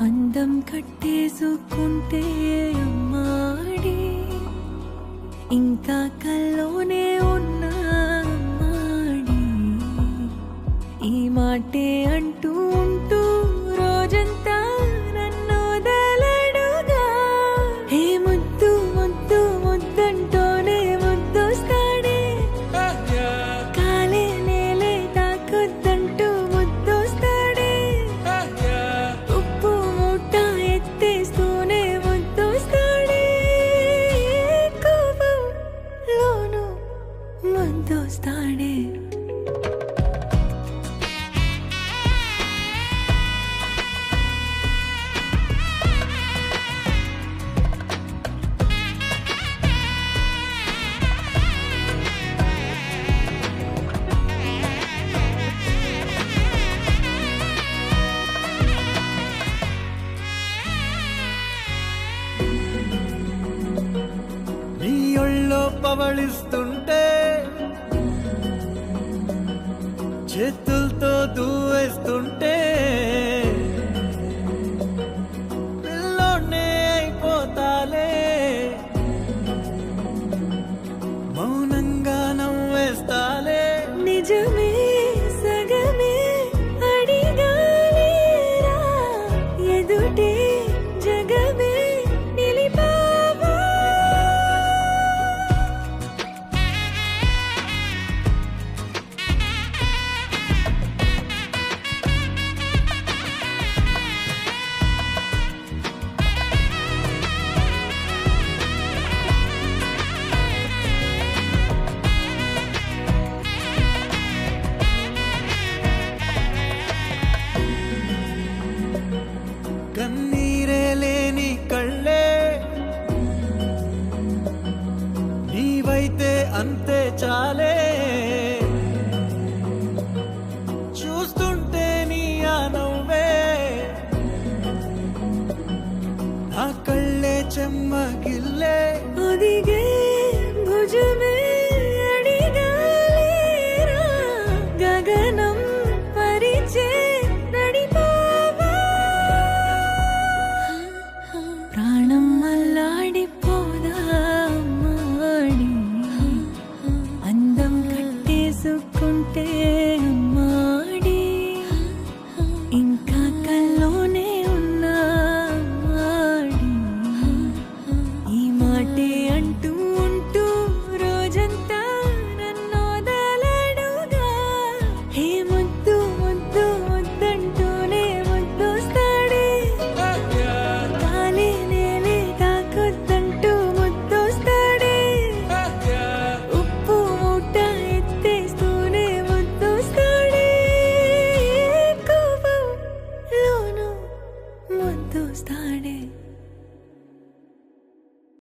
అందం కట్టేసుకుంటే అమ్మాడి ఇంకా కల్లోనే ఉన్నా అమ్మాడి ఈ మాటే అంటూ ఉంటూ రోజంతా నన్ను వదలడుగా హే ముద్దు ముద్దు ముద్దంటూనే ముద్దొస్తాడే కాలే నేలే తాకొద్దంటూ ముద్దొస్తాడే ఉప్పు మూట ఎత్తేస్తూనే ముద్దొస్తాడే కోపంలోను ముద్దొస్తాడే నీ ఒళ్ళో పవళిస్తుంటే చేతులతో దూవేస్తుంటే పిల్లోనే అయిపోతాలే మౌనంగా నవ్వేస్తాలే నిజమే సగమే అడిగాలేరా ఎదుటే జగమే నిలిపావా కన్నీరే లేని కళ్ళే నీవైతే అంతే చాలే చూస్తుంటే నీ ఆ నవ్వే నా కళ్ళే చెమ్మగిల్లే ఒదిగే